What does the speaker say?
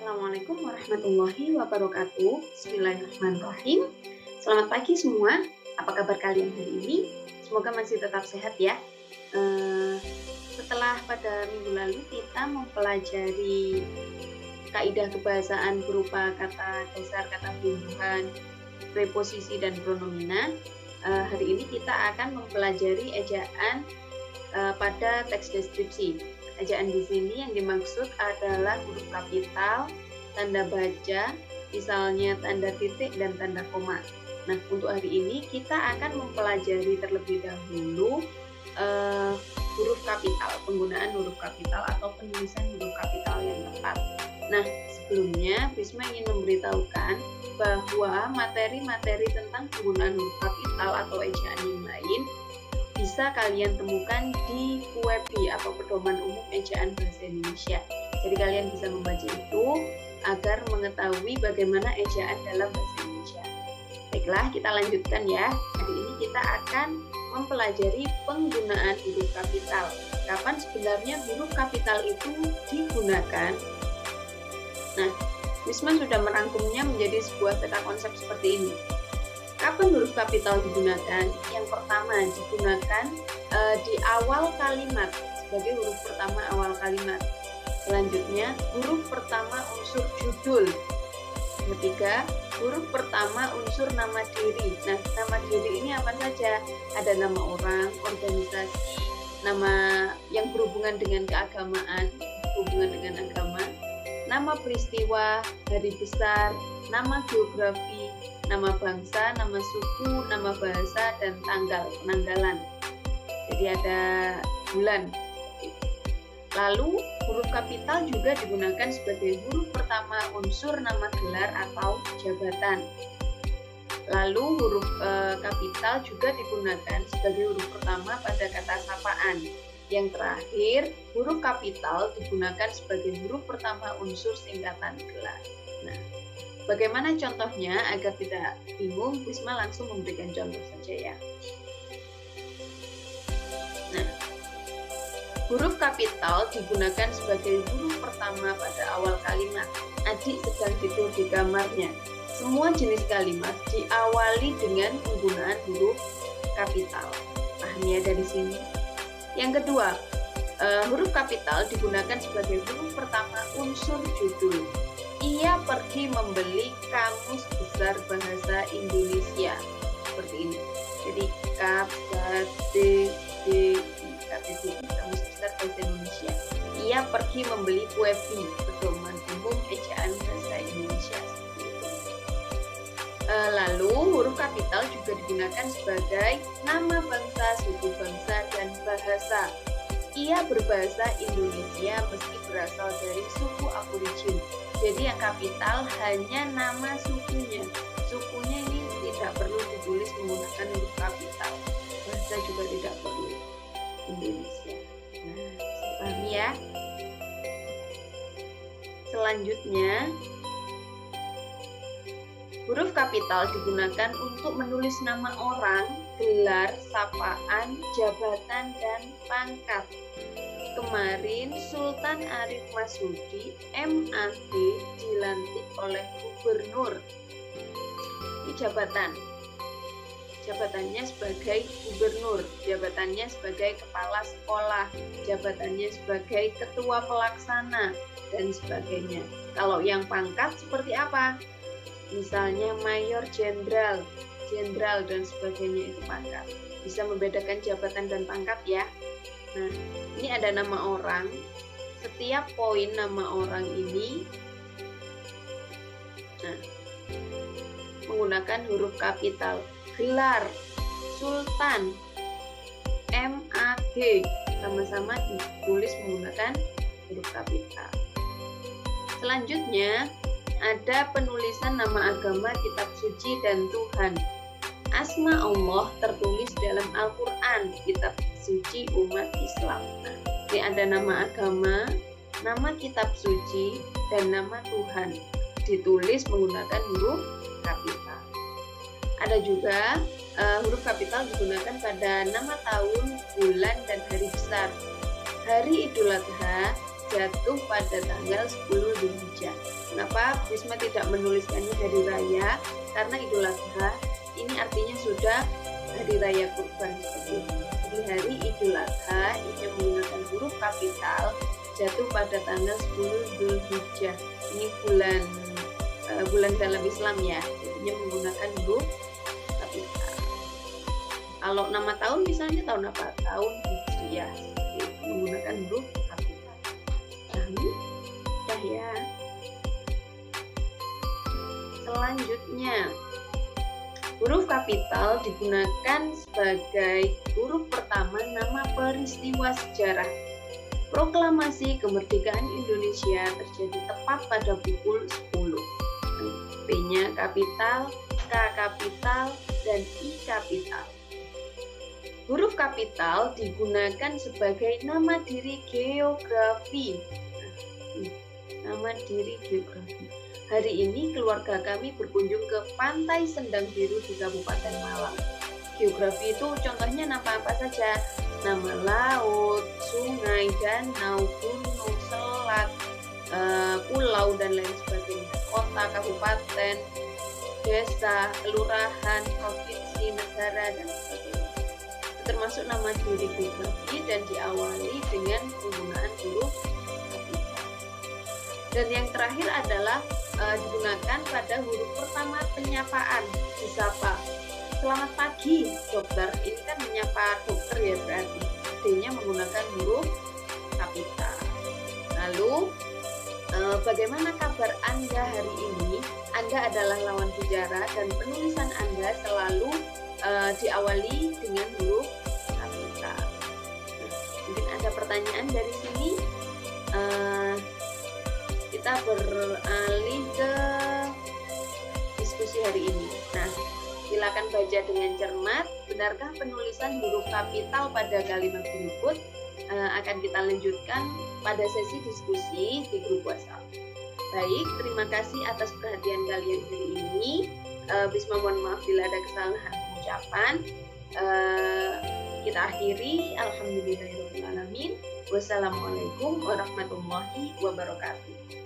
Assalamualaikum warahmatullahi wabarakatuh. Bismillahirrahmanirrahim. Selamat pagi semua. Apa kabar kalian hari ini? Semoga masih tetap sehat ya. Setelah pada minggu lalu kita mempelajari kaidah kebahasaan berupa kata dasar, kata tumbuhan, preposisi dan pronomina. Hari ini kita akan mempelajari ejaan pada teks deskripsi. Ejaan di sini yang dimaksud adalah huruf kapital, tanda baca, misalnya tanda titik dan tanda koma. Nah, untuk hari ini kita akan mempelajari terlebih dahulu huruf kapital, penggunaan huruf kapital atau penulisan huruf kapital yang tepat. Nah, sebelumnya Prisma ingin memberitahukan bahwa materi-materi tentang penggunaan huruf kapital atau ejaan yang lain bisa kalian temukan di PUEBI atau Pedoman Umum Ejaan Bahasa Indonesia. Jadi kalian bisa membaca itu agar mengetahui bagaimana ejaan dalam bahasa Indonesia. Baiklah, kita lanjutkan ya. Hari ini kita akan mempelajari penggunaan huruf kapital. Kapan sebenarnya huruf kapital itu digunakan? Nah, Wisma sudah merangkumnya menjadi sebuah peta konsep seperti ini. Kapan huruf kapital digunakan? Yang pertama digunakan di awal kalimat sebagai huruf pertama awal kalimat. Selanjutnya huruf pertama unsur judul. Ketiga, huruf pertama unsur nama diri. Nah, nama diri ini apa saja? Ada nama orang, organisasi, nama yang berhubungan dengan keagamaan, berhubungan dengan agama, nama peristiwa, hari besar, nama geografi, nama bangsa, nama suku, nama bahasa, dan tanggal penanggalan. Jadi ada bulan. Lalu huruf kapital juga digunakan sebagai huruf pertama unsur nama gelar atau jabatan. Lalu huruf kapital juga digunakan sebagai huruf pertama pada kata sapaan. Yang terakhir, huruf kapital digunakan sebagai huruf pertama unsur singkatan gelar. Nah, bagaimana contohnya agar tidak bingung? Wisma langsung memberikan contoh saja ya. Nah, huruf kapital digunakan sebagai huruf pertama pada awal kalimat. Adik sedang tidur di kamarnya. Semua jenis kalimat diawali dengan penggunaan huruf kapital. Paham ya dari sini? Yang kedua, huruf kapital digunakan sebagai huruf pertama unsur judul. Ia pergi membeli kamus besar bahasa Indonesia. Seperti ini. Jadi KBBI, kamus besar bahasa Indonesia. Ia pergi membeli PUEBI, Pedoman Umum Ejaan Bahasa Indonesia. Lalu huruf kapital juga digunakan sebagai nama bangsa, suku bangsa, dan bahasa. Ia berbahasa Indonesia meski berasal dari suku aborigin. Jadi yang kapital hanya nama sukunya. Sukunya ini tidak perlu ditulis menggunakan huruf kapital. Bahasa juga tidak perlu. Indonesia. Nah, paham ya? Selanjutnya, huruf kapital digunakan untuk menulis nama orang, gelar, sapaan, jabatan, dan pangkat. Kemarin Sultan Arif Masudi MAG dilantik oleh gubernur. Ini jabatan. Jabatannya sebagai gubernur, jabatannya sebagai kepala sekolah, jabatannya sebagai ketua pelaksana, dan sebagainya. Kalau yang pangkat seperti apa? Misalnya mayor, jenderal, dan sebagainya itu pangkat. Bisa membedakan jabatan dan pangkat ya. Nah, ini ada nama orang. Setiap poin nama orang ini menggunakan huruf kapital. Gelar, Sultan, MAG sama-sama ditulis menggunakan huruf kapital. Selanjutnya ada penulisan nama agama, kitab suci, dan Tuhan. Asma Allah tertulis dalam Al-Quran, kitab suci umat Islam. Nah, ini ada nama agama, nama kitab suci, dan nama Tuhan. Ditulis menggunakan huruf kapital. Ada juga huruf kapital digunakan pada nama tahun, bulan, dan hari besar. Hari Idul Adha jatuh pada tanggal 10 Dzulhijjah. Kenapa Bisma tidak menuliskannya hari raya? Karena Idul Adha ini artinya sudah hari raya kurban seperti itu. Di hari Idul Adha yang menggunakan huruf kapital jatuh pada tanggal 10 Dzulhijjah. Ini bulan dalam Islam ya, jadinya menggunakan huruf kapital. Kalau nama tahun misalnya tahun apa? Tahun Hijriah, menggunakan huruf kapital. Dah ya. Selanjutnya, huruf kapital digunakan sebagai huruf pertama nama peristiwa sejarah. Proklamasi kemerdekaan Indonesia terjadi tepat pada pukul 10. P-nya kapital, K kapital, dan I kapital. Huruf kapital digunakan sebagai nama diri geografi. Nama diri geografi. Hari ini keluarga kami berkunjung ke Pantai Sendang Biru di Kabupaten Malang. Geografi itu contohnya apa saja? Nama laut, sungai, danau, gunung, selat, pulau, dan lain sebagainya. Kota, kabupaten, desa, kelurahan, provinsi, negara, dan sebagainya. Termasuk nama diri geografi dan diawali dengan penggunaan huruf kapital. Dan yang terakhir adalah digunakan pada huruf pertama penyapaan, disapa. Selamat pagi dokter, ini kan menyapa dokter ya, berarti D-nya menggunakan huruf kapital. Lalu bagaimana kabar Anda hari ini? Anda adalah lawan bicara dan penulisan Anda selalu diawali dengan huruf kapital. Mungkin ada pertanyaan dari sini. Kita beralih ke diskusi hari ini. Nah, silakan baca dengan cermat. Benarkah penulisan huruf kapital pada kalimat berikut? Akan kita lanjutkan pada sesi diskusi di grup WhatsApp. Baik, terima kasih atas perhatian kalian hari ini. Bisma mohon maaf bila ada kesalahan ucapan. Kita akhiri. Alhamdulillahirrahmanirrahim. Wassalamualaikum warahmatullahi wabarakatuh.